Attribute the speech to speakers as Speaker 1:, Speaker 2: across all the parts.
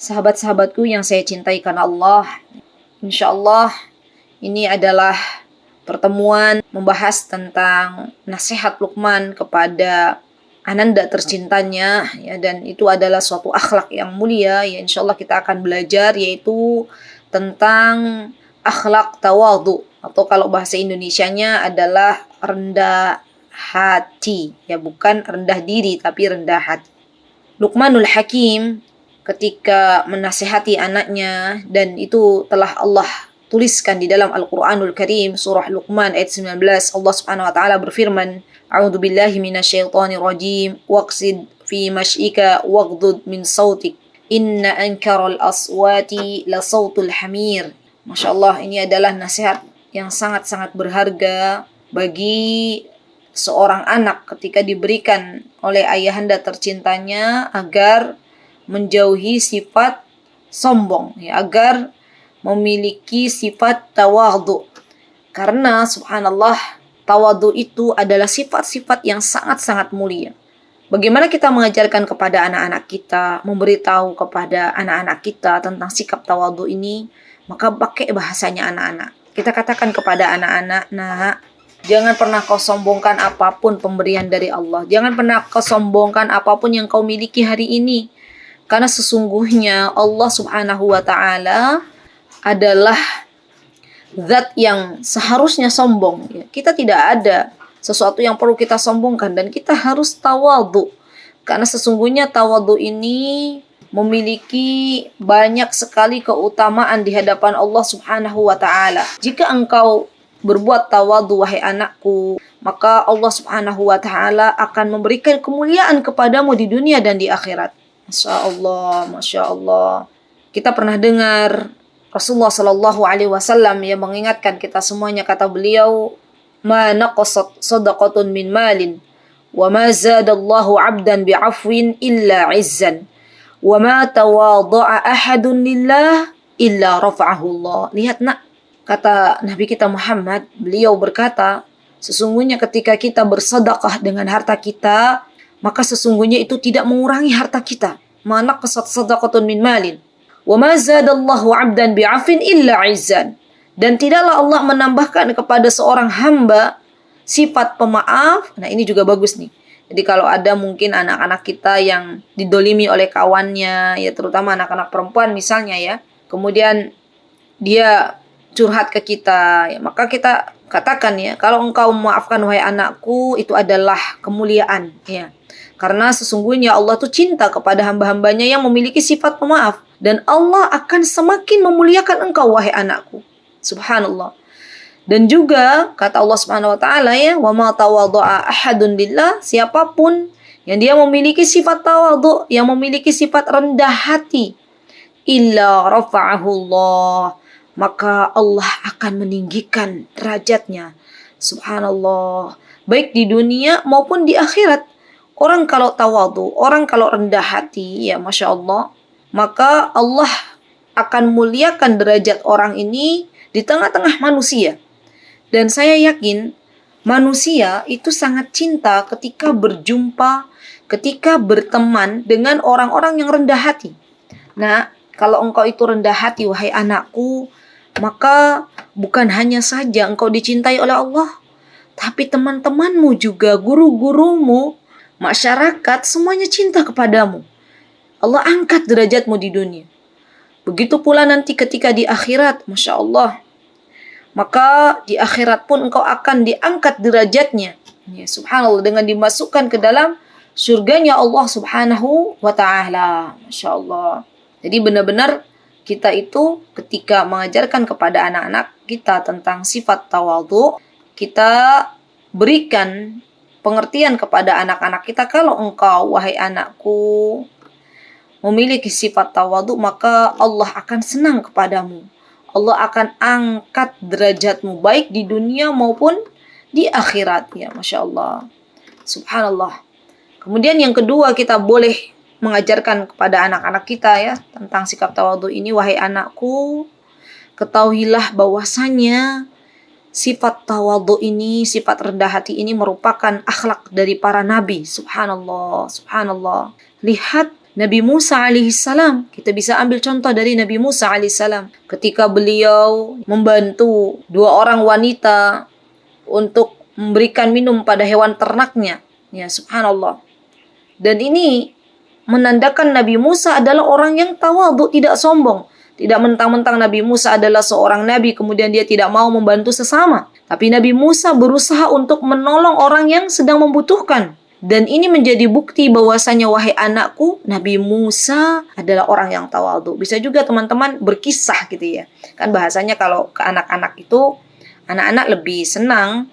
Speaker 1: sahabat-sahabatku yang saya cintai karena Allah. Insya Allah ini adalah pertemuan membahas tentang nasihat Luqman kepada ananda tercintanya, ya, dan itu adalah suatu akhlak yang mulia. Ya, insya Allah kita akan belajar yaitu tentang akhlak tawadhu, atau kalau bahasa Indonesianya adalah rendah hati, ya, bukan rendah diri tapi rendah hati. Luqmanul Hakim ketika menasihati anaknya, dan itu telah Allah tuliskan di dalam Al-Quranul Karim, surah Luqman ayat 19. Allah Subhanahu wa taala berfirman, "A'udzu billahi minasyaitonir rajim, waqsid fi masyika waghdud min sautik, inna ankaral aswati la sautul hamir." Masya Allah, ini adalah nasihat yang sangat-sangat berharga bagi seorang anak ketika diberikan oleh ayahanda tercintanya agar menjauhi sifat sombong, ya, agar memiliki sifat tawadhu. Karena subhanallah, tawadhu itu adalah sifat-sifat yang sangat-sangat mulia. Bagaimana kita mengajarkan kepada anak-anak kita, memberitahu kepada anak-anak kita tentang sikap tawadhu ini? Maka pakai bahasanya anak-anak. Kita katakan kepada anak-anak, "Nak, jangan pernah kau sombongkan apapun pemberian dari Allah. Jangan pernah kau sombongkan apapun yang kau miliki hari ini. Karena sesungguhnya Allah Subhanahu wa ta'ala adalah zat yang seharusnya sombong. Ya, kita tidak ada sesuatu yang perlu kita sombongkan, dan kita harus tawadhu. Karena sesungguhnya tawadhu ini memiliki banyak sekali keutamaan di hadapan Allah Subhanahu wa ta'ala. Jika engkau berbuat tawadhu, wahai anakku, maka Allah Subhanahu wa ta'ala akan memberikan kemuliaan kepadamu di dunia dan di akhirat. Masya Allah, Masya Allah. Kita pernah dengar Rasulullah Sallallahu Alaihi Wasallam yang mengingatkan kita semuanya, kata beliau, "Ma naqasat sadaqatun min malin, wa ma zadallahu 'abdan bi'afwin illa 'izzan, wa ma tawadha'a ahadun lillah illa rafa'ahu Allah." Lihat nak, kata Nabi kita Muhammad, beliau berkata, sesungguhnya ketika kita bersedekah dengan harta kita, maka sesungguhnya itu tidak mengurangi harta kita. Ma naqasat sadaqatun min malin, wa ma zadallahu 'abdan bi'afin illa 'izzan. Dan tidaklah Allah menambahkan kepada seorang hamba sifat pemaaf. Nah, ini juga bagus nih. Jadi kalau ada mungkin anak-anak kita yang didolimi oleh kawannya, ya terutama anak-anak perempuan misalnya, ya, kemudian dia curhat ke kita, ya, maka kita katakan, ya, kalau engkau memaafkan wahai anakku, itu adalah kemuliaan, ya. Karena sesungguhnya Allah tuh cinta kepada hamba-hambanya yang memiliki sifat pemaaf. Dan Allah akan semakin memuliakan engkau, wahai anakku. Subhanallah. Dan juga kata Allah Subhanahu wa taala, ya, "Wa ma tawadha'a ahadun lillah", siapapun yang dia memiliki sifat tawadhu, yang memiliki sifat rendah hati, illa rafa'ahu Allah, maka Allah akan meninggikan derajatnya. Subhanallah. Baik di dunia maupun di akhirat. Orang kalau tawadhu, orang kalau rendah hati, ya Masya Allah, maka Allah akan muliakan derajat orang ini di tengah-tengah manusia. Dan saya yakin manusia itu sangat cinta ketika berjumpa, ketika berteman dengan orang-orang yang rendah hati. Nah, kalau engkau itu rendah hati, wahai anakku, maka bukan hanya saja engkau dicintai oleh Allah, tapi teman-temanmu juga, guru-gurumu, masyarakat, semuanya cinta kepadamu. Allah angkat derajatmu di dunia. Begitu pula nanti ketika di akhirat, Masya Allah. Maka di akhirat pun engkau akan diangkat derajatnya. Ya, subhanallah, dengan dimasukkan ke dalam surganya Allah Subhanahu wa ta'ala. Masya Allah. Jadi benar-benar kita itu ketika mengajarkan kepada anak-anak kita tentang sifat tawadhu, kita berikan pengertian kepada anak-anak kita, kalau engkau, wahai anakku, memiliki sifat tawadhu, maka Allah akan senang kepadamu. Allah akan angkat derajatmu baik di dunia maupun di akhirat, ya Masya Allah. Subhanallah. Kemudian yang kedua, kita boleh mengajarkan kepada anak-anak kita, ya, tentang sikap tawadhu ini. Wahai anakku, ketahuilah bahwasanya sifat tawadhu ini, sifat rendah hati ini merupakan akhlak dari para nabi. Subhanallah, subhanallah. Lihat Nabi Musa alaihissalam. Kita bisa ambil contoh dari Nabi Musa alaihissalam. Ketika beliau membantu 2 orang wanita untuk memberikan minum pada hewan ternaknya. Ya, subhanallah. Dan ini menandakan Nabi Musa adalah orang yang tawadhu, tidak sombong. Tidak mentang-mentang Nabi Musa adalah seorang nabi kemudian dia tidak mau membantu sesama. Tapi Nabi Musa berusaha untuk menolong orang yang sedang membutuhkan. Dan ini menjadi bukti bahwasanya wahai anakku, Nabi Musa adalah orang yang tawadhu. Bisa juga teman-teman berkisah gitu ya. Kan bahasanya kalau ke anak-anak itu, anak-anak lebih senang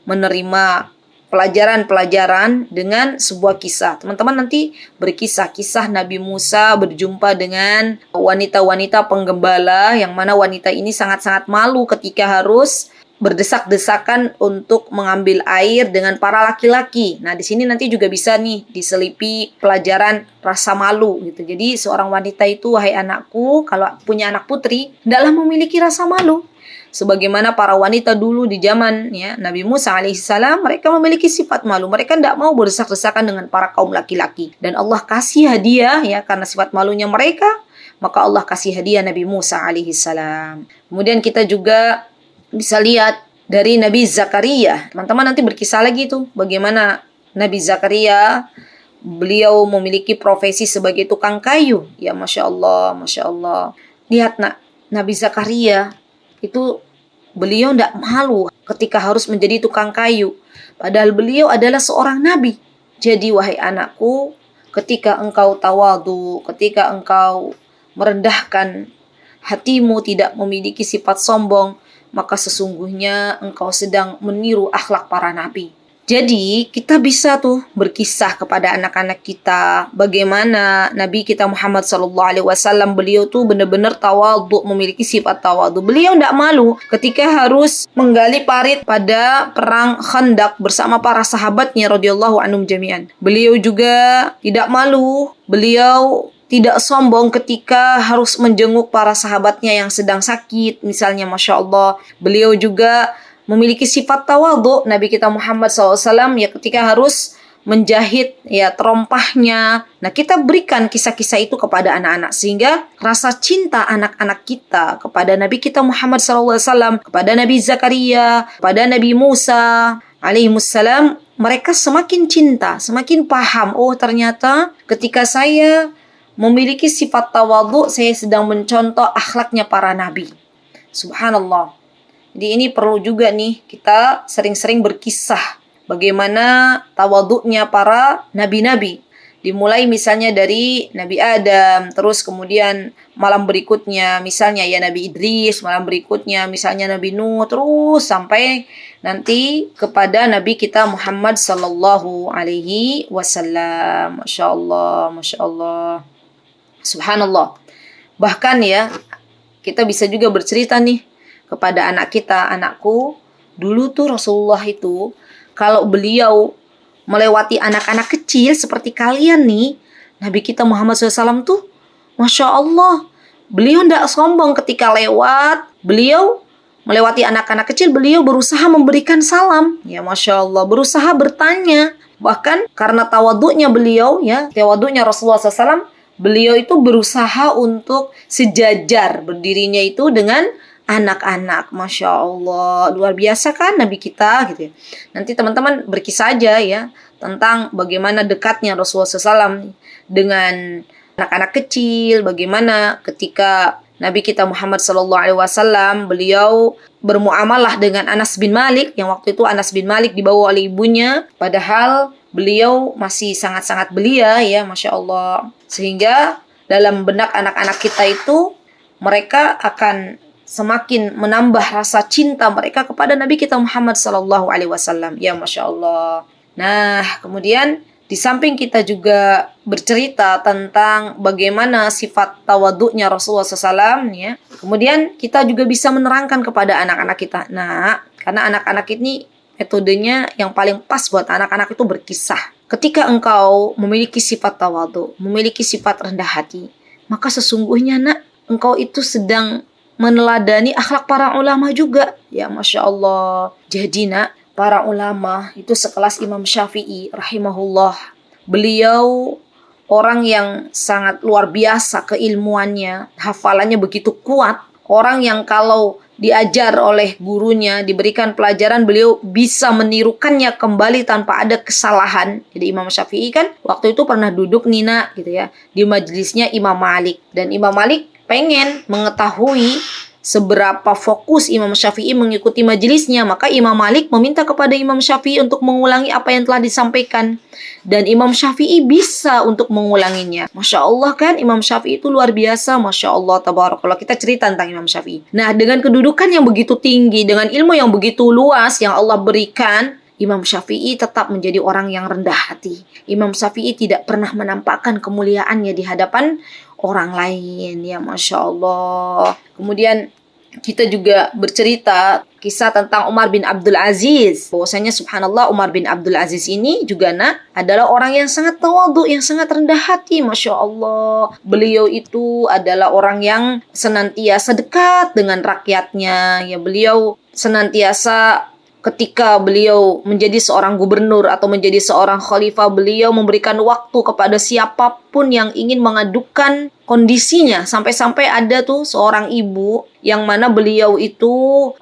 Speaker 1: menerima pelajaran-pelajaran dengan sebuah kisah. Teman-teman nanti berkisah-kisah Nabi Musa berjumpa dengan wanita-wanita penggembala, yang mana wanita ini sangat-sangat malu ketika harus berdesak-desakan untuk mengambil air dengan para laki-laki. Nah, di sini nanti juga bisa nih diselipi pelajaran rasa malu gitu. Jadi seorang wanita itu, wahai anakku, kalau punya anak putri, hendaklah memiliki rasa malu. Sebagaimana para wanita dulu di zaman ya Nabi Musa alaihissalam, mereka memiliki sifat malu. Mereka tidak mau berdesak-desakan dengan para kaum laki-laki. Dan Allah kasih hadiah ya karena sifat malunya mereka, maka Allah kasih hadiah Nabi Musa alaihissalam. Kemudian kita juga bisa lihat dari Nabi Zakaria. Teman-teman nanti berkisah lagi tuh bagaimana Nabi Zakaria, beliau memiliki profesi sebagai tukang kayu. Ya Masya Allah, Masya Allah. Lihat nak, Nabi Zakaria itu beliau tidak malu ketika harus menjadi tukang kayu. Padahal beliau adalah seorang nabi. Jadi wahai anakku, ketika engkau tawadhu, ketika engkau merendahkan hatimu, tidak memiliki sifat sombong, maka sesungguhnya engkau sedang meniru akhlak para nabi. Jadi kita bisa tuh berkisah kepada anak-anak kita bagaimana Nabi kita Muhammad SAW, beliau tuh benar-benar tawadhu, memiliki sifat tawadhu. Beliau tidak malu ketika harus menggali parit pada perang Khandaq bersama para sahabatnya radhiyallahu anhum jami'an. Beliau juga tidak malu, beliau tidak sombong ketika harus menjenguk para sahabatnya yang sedang sakit, misalnya Masya Allah. Beliau juga memiliki sifat tawadhu. Nabi kita Muhammad SAW ya ketika harus menjahit ya terompahnya. Nah, kita berikan kisah-kisah itu kepada anak-anak sehingga rasa cinta anak-anak kita kepada Nabi kita Muhammad SAW, kepada Nabi Zakaria, kepada Nabi Musa alaihissalam, mereka semakin cinta, semakin paham. Oh, ternyata ketika saya memiliki sifat tawadhu, saya sedang mencontoh akhlaknya para nabi. Subhanallah. Jadi ini perlu juga nih kita sering-sering berkisah bagaimana tawadhu'nya para nabi-nabi. Dimulai misalnya dari Nabi Adam, terus kemudian malam berikutnya misalnya ya Nabi Idris, malam berikutnya misalnya Nabi Nuh, terus sampai nanti kepada Nabi kita Muhammad sallallahu alaihi wasallam. Masya Allah, Masya Allah. Subhanallah. Bahkan ya, kita bisa juga bercerita nih kepada anak kita, anakku, dulu tuh Rasulullah itu, kalau beliau melewati anak-anak kecil seperti kalian nih, Nabi kita Muhammad SAW tuh, Masya Allah, beliau tidak sombong ketika lewat, beliau melewati anak-anak kecil, beliau berusaha memberikan salam. Ya Masya Allah, berusaha bertanya. Bahkan karena tawadhu'nya beliau, ya tawadhu'nya Rasulullah SAW, beliau itu berusaha untuk sejajar berdirinya itu dengan anak-anak. Masya Allah, luar biasa kan Nabi kita gitu ya. Nanti teman-teman berkisah aja ya tentang bagaimana dekatnya Rasulullah SAW dengan anak-anak kecil, bagaimana ketika Nabi kita Muhammad SAW beliau bermuamalah dengan Anas bin Malik, yang waktu itu Anas bin Malik dibawa oleh ibunya, padahal beliau masih sangat-sangat belia ya, Masya Allah. Sehingga dalam benak anak-anak kita itu, mereka akan semakin menambah rasa cinta mereka kepada Nabi kita Muhammad SAW. Ya Masya Allah. Nah, kemudian di samping kita juga bercerita tentang bagaimana sifat tawadhu'nya Rasulullah SAW, ya. Kemudian kita juga bisa menerangkan kepada anak-anak kita. Nah, karena anak-anak ini metodenya yang paling pas buat anak-anak itu berkisah. Ketika engkau memiliki sifat tawadhu, memiliki sifat rendah hati, maka sesungguhnya nak, engkau itu sedang meneladani akhlak para ulama juga. Ya Masya Allah. Jadi nak, para ulama itu sekelas Imam Syafi'i rahimahullah, beliau orang yang sangat luar biasa keilmuannya, hafalannya begitu kuat. Orang yang kalau diajar oleh gurunya, diberikan pelajaran, beliau bisa menirukannya kembali tanpa ada kesalahan. Jadi Imam Syafi'i kan waktu itu pernah duduk Nina gitu ya, di majelisnya Imam Malik. Dan Imam Malik pengen mengetahui seberapa fokus Imam Syafi'i mengikuti majelisnya. Maka Imam Malik meminta kepada Imam Syafi'i untuk mengulangi apa yang telah disampaikan. Dan Imam Syafi'i bisa untuk mengulanginya. Masya Allah kan, Imam Syafi'i itu luar biasa. Masya Allah, tabarakallah. Kita cerita tentang Imam Syafi'i. Nah, dengan kedudukan yang begitu tinggi, dengan ilmu yang begitu luas yang Allah berikan, Imam Syafi'i tetap menjadi orang yang rendah hati. Imam Syafi'i tidak pernah menampakkan kemuliaannya di hadapan orang lain. Ya, Masya Allah. Kemudian kita juga bercerita kisah tentang Umar bin Abdul Aziz. Bahwasanya subhanallah, Umar bin Abdul Aziz ini juga adalah orang yang sangat tawadhu, yang sangat rendah hati. Masya Allah. Beliau itu adalah orang yang senantiasa dekat dengan rakyatnya. Ya, beliau senantiasa ketika beliau menjadi seorang gubernur atau menjadi seorang khalifah, beliau memberikan waktu kepada siapapun yang ingin mengadukan kondisinya. Sampai-sampai ada tuh seorang ibu yang mana beliau itu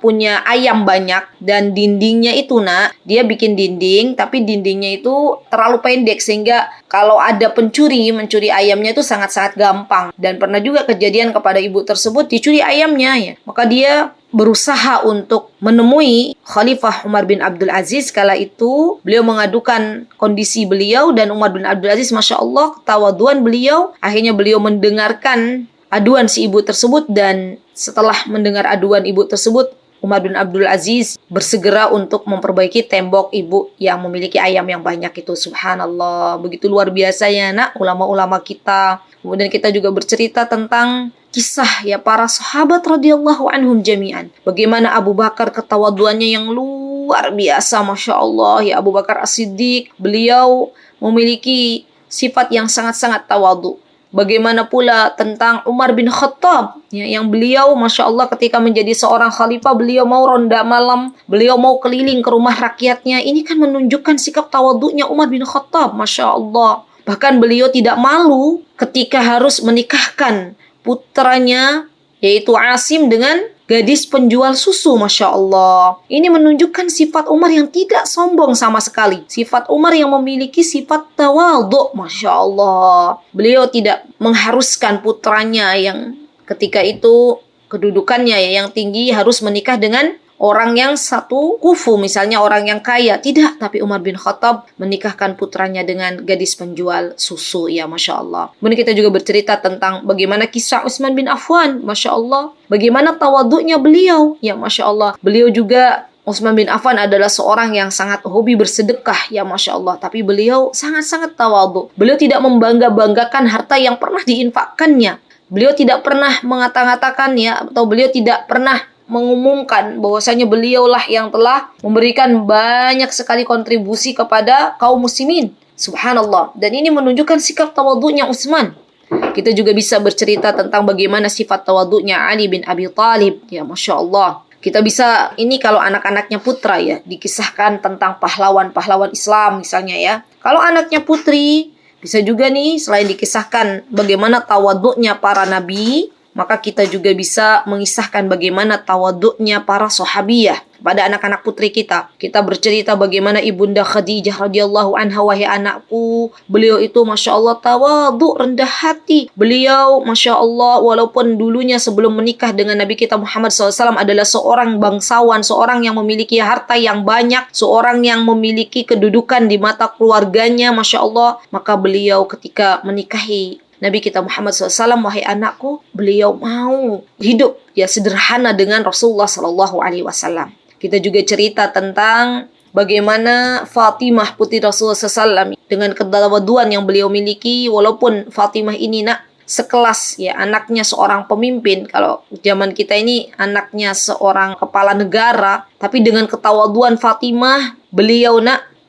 Speaker 1: punya ayam banyak dan dindingnya itu dia bikin dinding, tapi dindingnya itu terlalu pendek sehingga kalau ada pencuri mencuri ayamnya itu sangat-sangat gampang. Dan pernah juga kejadian kepada ibu tersebut dicuri ayamnya ya. Maka dia berusaha untuk menemui Khalifah Umar bin Abdul Aziz. Kala itu beliau mengadukan kondisi beliau, dan Umar bin Abdul Aziz, Masya Allah, ketawaduan beliau. Akhirnya beliau mendengarkan aduan si ibu tersebut, dan setelah mendengar aduan ibu tersebut, Umar bin Abdul Aziz bersegera untuk memperbaiki tembok ibu yang memiliki ayam yang banyak itu. Subhanallah, begitu luar biasanya ulama-ulama kita. Kemudian kita juga bercerita tentang kisah ya para sahabat radhiyallahu anhum jami'an. Bagaimana Abu Bakar ketawaduannya yang luar biasa, Masya Allah. Ya, Abu Bakar As-Siddiq, beliau memiliki sifat yang sangat-sangat tawadhu. Bagaimana pula tentang Umar bin Khattab ya, yang beliau Masya Allah ketika menjadi seorang khalifah, beliau mau ronda malam, beliau mau keliling ke rumah rakyatnya. Ini kan menunjukkan sikap tawadhunya Umar bin Khattab, Masya Allah. Bahkan beliau tidak malu ketika harus menikahkan putranya yaitu Asim dengan gadis penjual susu, Masya Allah. Ini menunjukkan sifat Umar yang tidak sombong sama sekali. Sifat Umar yang memiliki sifat tawadhu, Masya Allah. Beliau tidak mengharuskan putranya yang ketika itu kedudukannya yang tinggi harus menikah dengan orang yang satu kufu, misalnya orang yang kaya. Tidak, tapi Umar bin Khattab menikahkan putranya dengan gadis penjual susu. Ya, Masya Allah. Kemudian kita juga bercerita tentang bagaimana kisah Utsman bin Affan. Masya Allah. Bagaimana tawadhunya beliau. Ya, Masya Allah. Beliau juga, Utsman bin Affan adalah seorang yang sangat hobi bersedekah. Ya, Masya Allah. Tapi beliau sangat-sangat tawadhu. Beliau tidak membangga-banggakan harta yang pernah diinfakkannya. Beliau tidak pernah mengata-ngatakannya, atau beliau tidak pernah mengumumkan bahwasanya beliaulah yang telah memberikan banyak sekali kontribusi kepada kaum muslimin. Subhanallah. Dan ini menunjukkan sikap tawadhunya Utsman. Kita juga bisa bercerita tentang bagaimana sifat tawadhunya Ali bin Abi Thalib. Ya, Masya Allah. Kita bisa, ini kalau anak-anaknya putra ya, dikisahkan tentang pahlawan-pahlawan Islam misalnya ya. Kalau anaknya putri, bisa juga nih selain dikisahkan bagaimana tawadhunya para nabi, maka kita juga bisa mengisahkan bagaimana tawadhunya para sahabiyah pada anak-anak putri kita. Kita bercerita bagaimana Ibunda Khadijah radhiyallahu anha, wahai anakku, beliau itu Masya Allah tawadhu, rendah hati. Beliau Masya Allah walaupun dulunya sebelum menikah dengan Nabi kita Muhammad SAW adalah seorang bangsawan, seorang yang memiliki harta yang banyak, seorang yang memiliki kedudukan di mata keluarganya, Masya Allah. Maka beliau ketika menikahi Nabi kita Muhammad SAW, wahai anakku, beliau mau hidup ya sederhana dengan Rasulullah SAW. Kita juga cerita tentang bagaimana Fatimah putri Rasulullah SAW dengan ketawadhuan yang beliau miliki, walaupun Fatimah ini sekelas ya anaknya seorang pemimpin. Kalau zaman kita ini anaknya seorang kepala negara, tapi dengan ketawadhuan Fatimah, beliau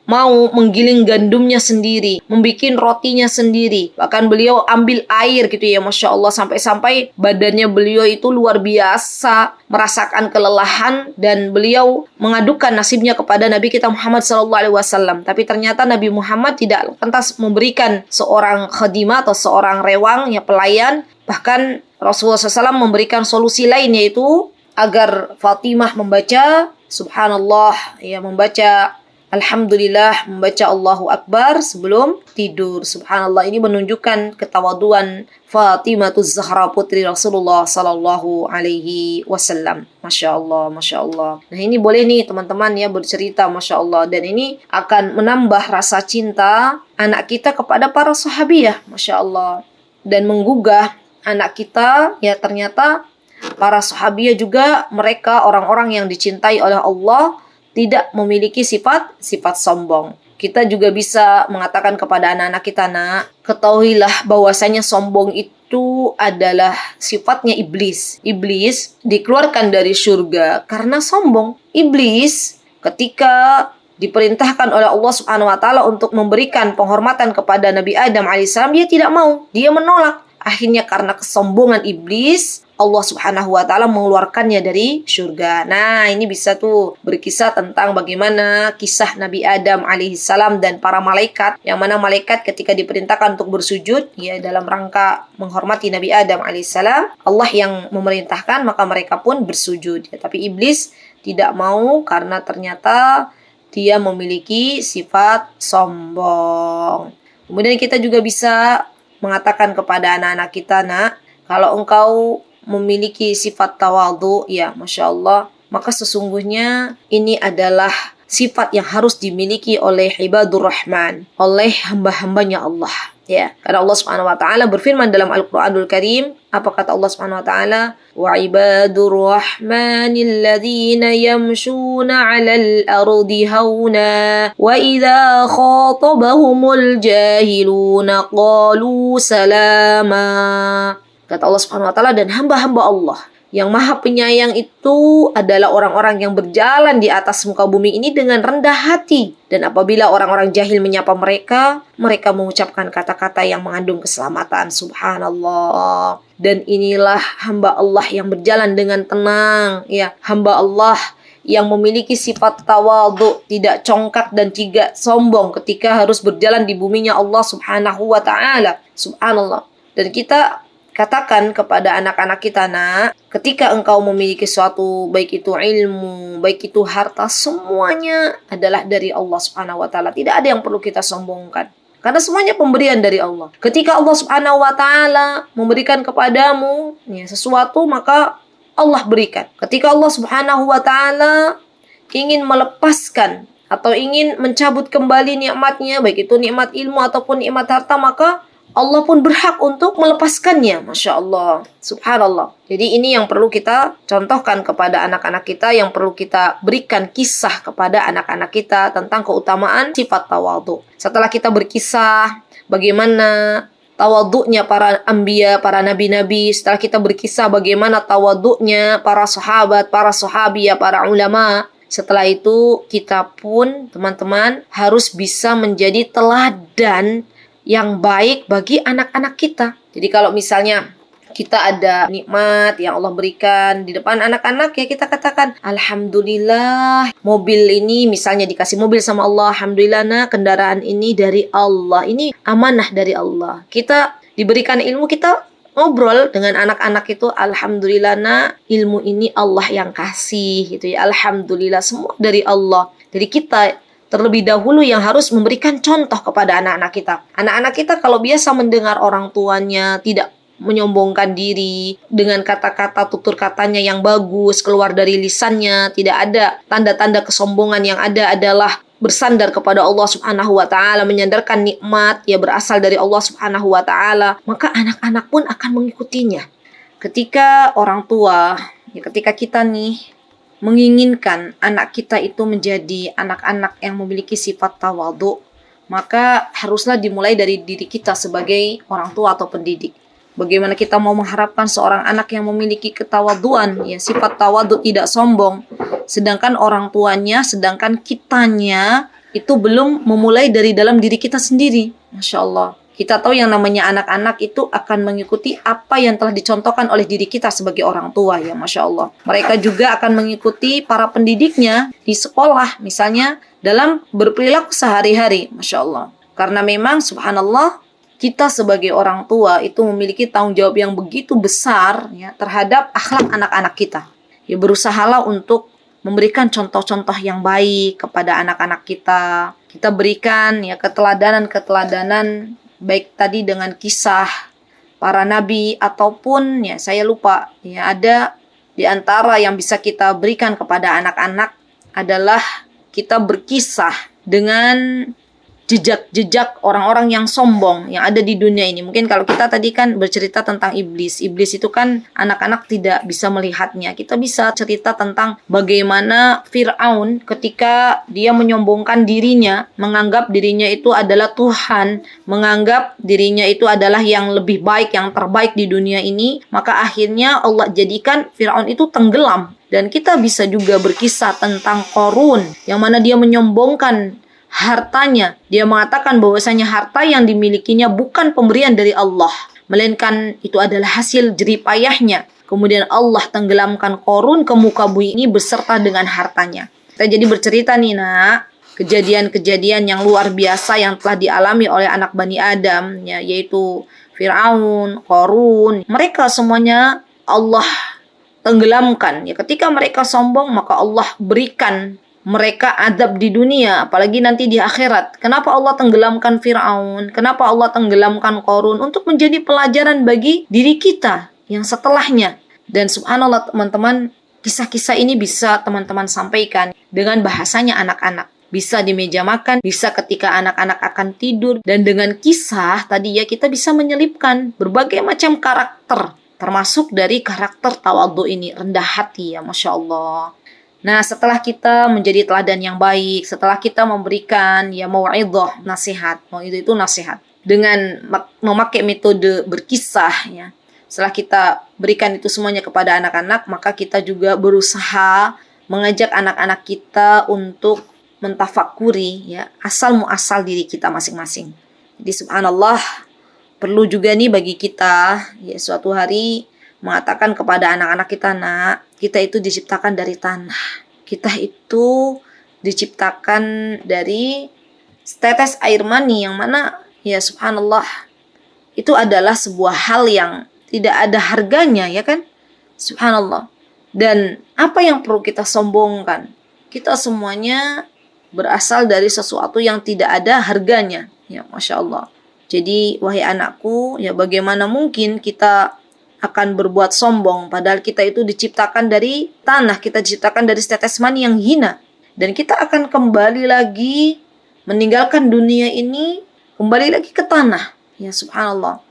Speaker 1: mau menggiling gandumnya sendiri, membikin rotinya sendiri. Bahkan beliau ambil air gitu ya, Masya Allah, sampai-sampai badannya beliau itu luar biasa, merasakan kelelahan, dan beliau mengadukan nasibnya kepada Nabi kita Muhammad SAW. Tapi ternyata Nabi Muhammad tidak lantas memberikan seorang khadimah atau seorang rewang, ya pelayan. Bahkan Rasulullah SAW memberikan solusi lain, yaitu agar Fatimah membaca Subhanallah, ya membaca Alhamdulillah, membaca Allahu Akbar sebelum tidur. Subhanallah, ini menunjukkan ketawaduan Fatimah Zahra putri Rasulullah Sallallahu Alaihi Wasallam. Masya Allah, Masya Allah. Nah ini boleh nih teman-teman ya bercerita, Masya Allah. Dan ini akan menambah rasa cinta anak kita kepada para sahabiyah, Masya Allah. Dan menggugah anak kita, ya ternyata para sahabiyah juga mereka orang-orang yang dicintai oleh Allah, tidak memiliki sifat sombong. Kita juga bisa mengatakan kepada anak-anak kita, nak, ketahuilah bahwasanya sombong itu adalah sifatnya iblis. Iblis dikeluarkan dari surga karena sombong. Iblis ketika diperintahkan oleh Allah Subhanahu wa taala untuk memberikan penghormatan kepada Nabi Adam alaihissalam, dia tidak mau, dia menolak. Akhirnya karena kesombongan iblis, Allah Subhanahu wa taala mengeluarkannya dari surga. Nah, ini bisa tuh berkisah tentang bagaimana kisah Nabi Adam alaihissalam dan para malaikat, yang mana malaikat ketika diperintahkan untuk bersujud ya dalam rangka menghormati Nabi Adam alaihissalam, Allah yang memerintahkan, maka mereka pun bersujud. Ya, tapi iblis tidak mau karena ternyata dia memiliki sifat sombong. Kemudian kita juga bisa mengatakan kepada anak-anak kita, nak, kalau engkau memiliki sifat tawadhu, ya Masya Allah, maka sesungguhnya ini adalah sifat yang harus dimiliki oleh ibadur rahman, oleh hamba-hambanya Allah. Ya, karena Allah Subhanahu wa taala berfirman dalam Al-Qur'anul Karim, apa kata Allah Subhanahu wa taala? Wa ibadur rahmanil ladzina yamshuna 'alal ardi hauna wa idza khatabahumul jahiluna qalu salama. Kata Allah Subhanahu wa taala, dan hamba-hamba Allah yang maha penyayang itu adalah orang-orang yang berjalan di atas muka bumi ini dengan rendah hati. Dan apabila orang-orang jahil menyapa mereka, mereka mengucapkan kata-kata yang mengandung keselamatan. Subhanallah. Dan inilah hamba Allah yang berjalan dengan tenang. Ya, hamba Allah yang memiliki sifat tawadhu, tidak congkak dan tidak sombong ketika harus berjalan di buminya Allah Subhanahu wa ta'ala. Subhanallah. Dan kita katakan kepada anak-anak kita, nak, ketika engkau memiliki suatu, baik itu ilmu, baik itu harta, semuanya adalah dari Allah Subhanahu wa taala. Tidak ada yang perlu kita sombongkan. Karena semuanya pemberian dari Allah. Ketika Allah Subhanahu wa taala memberikan kepadamu ya, sesuatu, maka Allah berikan. Ketika Allah Subhanahu wa taala ingin melepaskan atau ingin mencabut kembali nikmatnya, baik itu nikmat ilmu ataupun nikmat harta, maka Allah pun berhak untuk melepaskannya. Masya Allah. Subhanallah. Jadi ini yang perlu kita contohkan kepada anak-anak kita, yang perlu kita berikan kisah kepada anak-anak kita tentang keutamaan sifat tawadhu. Setelah kita berkisah bagaimana tawadhu'nya para anbiya, para nabi-nabi, setelah kita berkisah bagaimana tawadhu'nya para sahabat, para sahabiyah, para ulama, setelah itu kita pun teman-teman harus bisa menjadi teladan yang baik bagi anak-anak kita. Jadi kalau misalnya kita ada nikmat yang Allah berikan di depan anak-anak, ya kita katakan, alhamdulillah, mobil ini misalnya dikasih mobil sama Allah, alhamdulillah, nah kendaraan ini dari Allah, ini amanah dari Allah. Kita diberikan ilmu, kita ngobrol dengan anak-anak itu, alhamdulillah, nah ilmu ini Allah yang kasih gitu ya, alhamdulillah, semua dari Allah. Jadi kita terlebih dahulu yang harus memberikan contoh kepada anak-anak kita. Anak-anak kita kalau biasa mendengar orang tuanya tidak menyombongkan diri dengan kata-kata, tutur katanya yang bagus keluar dari lisannya, tidak ada tanda-tanda kesombongan, yang ada adalah bersandar kepada Allah Subhanahu wa taala, menyandarkan nikmat ya berasal dari Allah Subhanahu wa taala, maka anak-anak pun akan mengikutinya. Ketika orang tua, ya ketika kita nih menginginkan anak kita itu menjadi anak-anak yang memiliki sifat tawadhu, maka haruslah dimulai dari diri kita sebagai orang tua atau pendidik. Bagaimana kita mau mengharapkan seorang anak yang memiliki ketawaduan, ya sifat tawadhu, tidak sombong, sedangkan orang tuanya, sedangkan kitanya itu belum memulai dari dalam diri kita sendiri. Masya Allah. Kita tahu yang namanya anak-anak itu akan mengikuti apa yang telah dicontohkan oleh diri kita sebagai orang tua, ya Masya Allah. Mereka juga akan mengikuti para pendidiknya di sekolah, misalnya dalam berperilaku sehari-hari, Masya Allah. Karena memang subhanallah, kita sebagai orang tua itu memiliki tanggung jawab yang begitu besar ya, terhadap akhlak anak-anak kita. Ya, berusahalah untuk memberikan contoh-contoh yang baik kepada anak-anak kita. Kita berikan ya keteladanan-keteladanan, baik tadi dengan kisah para nabi ataupun ya saya lupa ya, ada di antara yang bisa kita berikan kepada anak-anak adalah kita berkisah dengan jejak-jejak orang-orang yang sombong yang ada di dunia ini. Mungkin kalau kita tadi kan bercerita tentang iblis. Iblis itu kan anak-anak tidak bisa melihatnya. Kita bisa cerita tentang bagaimana Fir'aun ketika dia menyombongkan dirinya, menganggap dirinya itu adalah Tuhan, menganggap dirinya itu adalah yang lebih baik, yang terbaik di dunia ini, maka akhirnya Allah jadikan Fir'aun itu tenggelam. Dan kita bisa juga berkisah tentang Qarun, yang mana dia menyombongkan hartanya. Dia mengatakan bahwasanya harta yang dimilikinya bukan pemberian dari Allah, melainkan itu adalah hasil jeripayahnya. Kemudian Allah tenggelamkan Qarun ke muka bumi ini beserta dengan hartanya. Kita jadi bercerita nih nak, kejadian-kejadian yang luar biasa yang telah dialami oleh anak Bani Adam, ya, yaitu Fir'aun, Qarun. Mereka semuanya Allah tenggelamkan. Ya, ketika mereka sombong, maka Allah berikan mereka adab di dunia, apalagi nanti di akhirat. Kenapa Allah tenggelamkan Fir'aun? Kenapa Allah tenggelamkan Qarun? Untuk menjadi pelajaran bagi diri kita yang setelahnya. Dan subhanallah teman-teman, kisah-kisah ini bisa teman-teman sampaikan dengan bahasanya anak-anak. Bisa di meja makan, bisa ketika anak-anak akan tidur. Dan dengan kisah tadi ya kita bisa menyelipkan berbagai macam karakter. Termasuk dari karakter tawadhu ini, rendah hati ya Masya Allah. Nah, setelah kita menjadi teladan yang baik, setelah kita memberikan ya mau'idhah, nasihat, mau'idhah itu nasihat, dengan memakai metode berkisah ya. Setelah kita berikan itu semuanya kepada anak-anak, maka kita juga berusaha mengajak anak-anak kita untuk mentafakuri ya asal muasal diri kita masing-masing. Jadi subhanallah, perlu juga nih bagi kita ya suatu hari mengatakan kepada anak-anak kita, nak, kita itu diciptakan dari tanah. Kita itu diciptakan dari setetes air mani yang mana ya subhanallah itu adalah sebuah hal yang tidak ada harganya ya kan? Subhanallah. Dan apa yang perlu kita sombongkan? Kita semuanya berasal dari sesuatu yang tidak ada harganya. Ya Masya Allah. Jadi wahai anakku, ya bagaimana mungkin kita akan berbuat sombong padahal kita itu diciptakan dari tanah, kita diciptakan dari setetes mani yang hina, dan kita akan kembali lagi meninggalkan dunia ini, kembali lagi ke tanah ya subhanallah.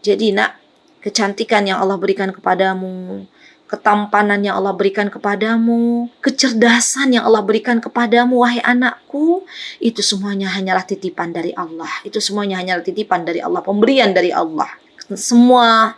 Speaker 1: Jadi nak, kecantikan yang Allah berikan kepadamu, ketampanan yang Allah berikan kepadamu, kecerdasan yang Allah berikan kepadamu wahai anakku, itu semuanya hanyalah titipan dari Allah. Itu semuanya hanyalah titipan dari Allah, pemberian dari Allah. Semua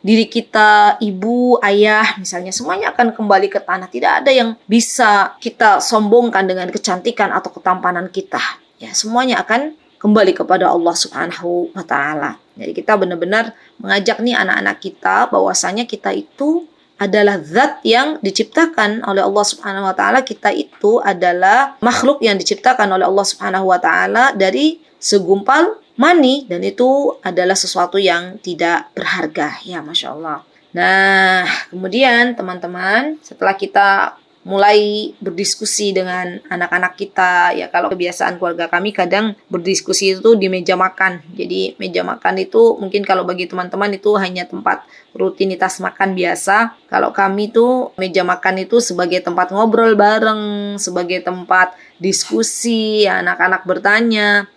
Speaker 1: diri kita, ibu, ayah, misalnya semuanya akan kembali ke tanah. Tidak ada yang bisa kita sombongkan dengan kecantikan atau ketampanan kita. Ya, semuanya akan kembali kepada Allah Subhanahu wa Ta'ala. Jadi kita benar-benar mengajak nih anak-anak kita bahwasanya kita itu adalah zat yang diciptakan oleh Allah Subhanahu wa Ta'ala. Kita itu adalah makhluk yang diciptakan oleh Allah Subhanahu wa Ta'ala dari segumpal mani, dan itu adalah sesuatu yang tidak berharga ya Masya Allah. Nah kemudian teman-teman, setelah kita mulai berdiskusi dengan anak-anak kita ya, kalau kebiasaan keluarga kami kadang berdiskusi itu di meja makan. Jadi meja makan itu mungkin kalau bagi teman-teman itu hanya tempat rutinitas makan biasa. Kalau kami tuh meja makan itu sebagai tempat ngobrol bareng, sebagai tempat diskusi ya, anak-anak bertanya.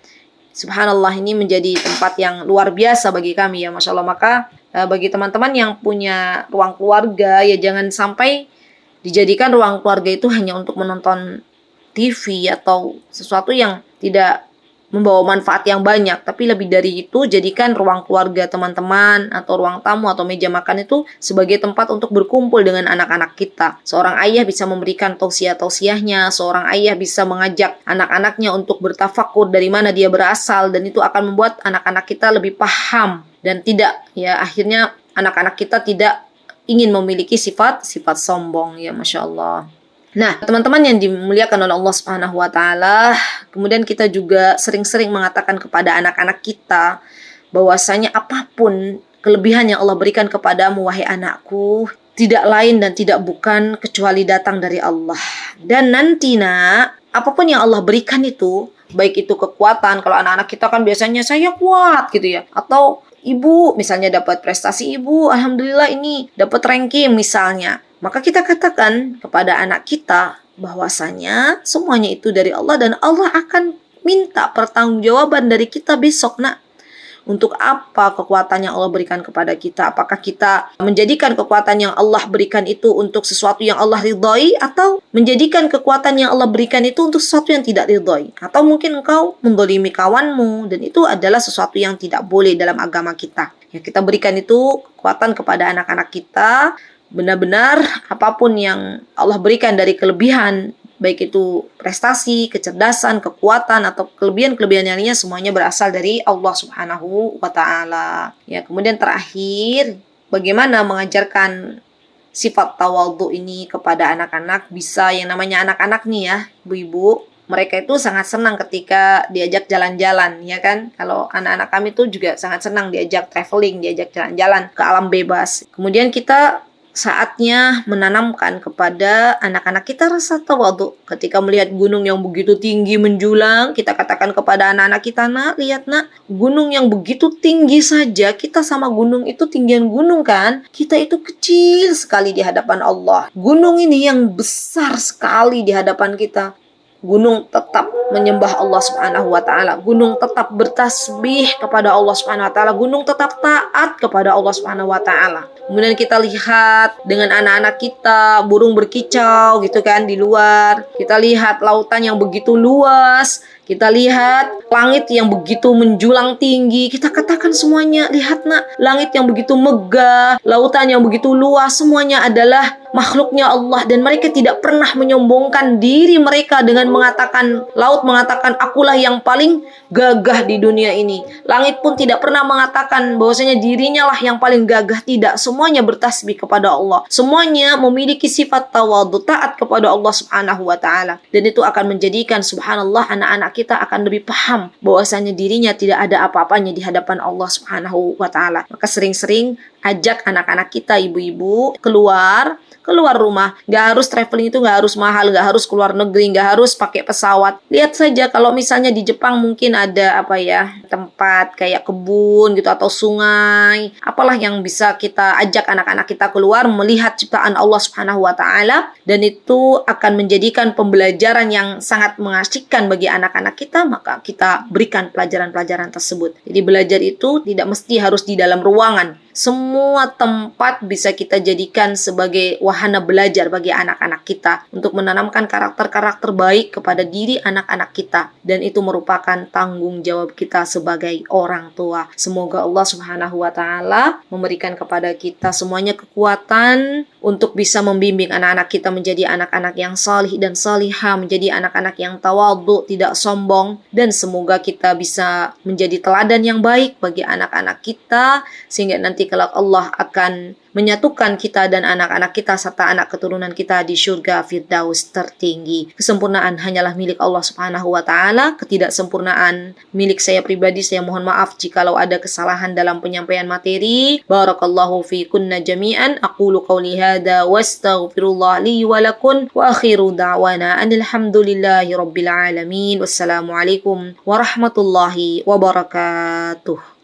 Speaker 1: Subhanallah, ini menjadi tempat yang luar biasa bagi kami ya Masya Allah. Maka bagi teman-teman yang punya ruang keluarga ya jangan sampai dijadikan ruang keluarga itu hanya untuk menonton TV atau sesuatu yang tidak membawa manfaat yang banyak, tapi lebih dari itu jadikan ruang keluarga teman-teman atau ruang tamu atau meja makan itu sebagai tempat untuk berkumpul dengan anak-anak kita. Seorang ayah bisa memberikan tausiah-tausiahnya, seorang ayah bisa mengajak anak-anaknya untuk bertafakur dari mana dia berasal, dan itu akan membuat anak-anak kita lebih paham dan tidak, ya, akhirnya anak-anak kita tidak ingin memiliki sifat-sifat sombong, ya, Masya Allah. Nah, teman-teman yang dimuliakan oleh Allah Subhanahu wa taala, kemudian kita juga sering-sering mengatakan kepada anak-anak kita bahwasanya apapun kelebihan yang Allah berikan kepadamu wahai anakku, tidak lain dan tidak bukan kecuali datang dari Allah. Dan nanti apapun yang Allah berikan itu, baik itu kekuatan, kalau anak-anak kita kan biasanya saya kuat gitu ya, atau ibu misalnya dapat prestasi, ibu alhamdulillah ini dapat ranking misalnya. Maka kita katakan kepada anak kita bahwasanya semuanya itu dari Allah, dan Allah akan minta pertanggungjawaban dari kita besok, nak. Untuk apa kekuatan yang Allah berikan kepada kita? Apakah kita menjadikan kekuatan yang Allah berikan itu untuk sesuatu yang Allah ridhoi, atau menjadikan kekuatan yang Allah berikan itu untuk sesuatu yang tidak ridhoi? Atau mungkin engkau mendolimi kawanmu, dan itu adalah sesuatu yang tidak boleh dalam agama kita. Ya, kita berikan itu kekuatan kepada anak-anak kita. Benar-benar apapun yang Allah berikan dari kelebihan, baik itu prestasi, kecerdasan, kekuatan, atau kelebihan-kelebihan yang lainnya, semuanya berasal dari Allah Subhanahu wa ta'ala. Ya, kemudian terakhir, bagaimana mengajarkan sifat tawadhu ini kepada anak-anak? Bisa yang namanya anak-anak nih ya, ibu-ibu, mereka itu sangat senang ketika diajak jalan-jalan, ya kan? Kalau anak-anak kami tuh juga sangat senang diajak traveling, diajak jalan-jalan ke alam bebas. Kemudian kita saatnya menanamkan kepada anak-anak kita rasa tawadhu. Ketika melihat gunung yang begitu tinggi menjulang, kita katakan kepada anak-anak kita, nak, lihat nak, gunung yang begitu tinggi saja, kita sama gunung itu tinggian gunung kan, kita itu kecil sekali di hadapan Allah. Gunung ini yang besar sekali di hadapan kita. Gunung tetap menyembah Allah Subhanahu wa ta'ala. Gunung tetap bertasbih kepada Allah Subhanahu wa ta'ala. Gunung tetap taat kepada Allah Subhanahu wa ta'ala. Kemudian kita lihat dengan anak-anak kita, burung berkicau gitu kan di luar. Kita lihat lautan yang begitu luas. Kita lihat langit yang begitu menjulang tinggi. Kita katakan semuanya, lihat nak, langit yang begitu megah, lautan yang begitu luas, semuanya adalah makhluknya Allah. Dan mereka tidak pernah menyombongkan diri mereka dengan mengatakan, laut mengatakan akulah yang paling gagah di dunia ini. Langit pun tidak pernah mengatakan bahwasanya dirinya lah yang paling gagah. Tidak, semuanya bertasbih kepada Allah. Semuanya memiliki sifat tawadhu, taat kepada Allah Subhanahu wa ta'ala. Dan itu akan menjadikan subhanallah anak-anak kita akan lebih paham bahwasanya dirinya tidak ada apa-apanya di hadapan Allah Subhanahu wa ta'ala. Maka sering-sering ajak anak-anak kita, ibu-ibu, keluar rumah. Gak harus traveling itu gak harus mahal, gak harus keluar negeri, gak harus pakai pesawat. Lihat saja kalau misalnya di Jepang mungkin ada tempat kayak kebun gitu atau sungai. Apalah yang bisa kita ajak anak-anak kita keluar melihat ciptaan Allah Subhanahu wa ta'ala, dan itu akan menjadikan pembelajaran yang sangat mengasyikkan bagi anak-anak kita. Maka kita berikan pelajaran-pelajaran tersebut. Jadi belajar itu tidak mesti harus di dalam ruangan. Semua tempat bisa kita jadikan sebagai wahana belajar bagi anak-anak kita untuk menanamkan karakter-karakter baik kepada diri anak-anak kita, dan itu merupakan tanggung jawab kita sebagai orang tua. Semoga Allah Subhanahu wa ta'ala memberikan kepada kita semuanya kekuatan untuk bisa membimbing anak-anak kita menjadi anak-anak yang salih dan salihah, menjadi anak-anak yang tawadhu, tidak sombong, dan semoga kita bisa menjadi teladan yang baik bagi anak-anak kita, sehingga nanti kelak Allah akan menyatukan kita dan anak-anak kita serta anak keturunan kita di syurga Firdaus tertinggi. Kesempurnaan hanyalah milik Allah Subhanahu wa ta'ala. Ketidaksempurnaan milik saya pribadi. Saya mohon maaf jikalau ada kesalahan dalam penyampaian materi. Barakallahu fi kunna jami'an. Aqulu qawli hadha wa astaghfirullah li wa lakum wa akhiru da'wana alhamdulillahi rabbil alamin. Wassalamualaikum warahmatullahi wabarakatuh.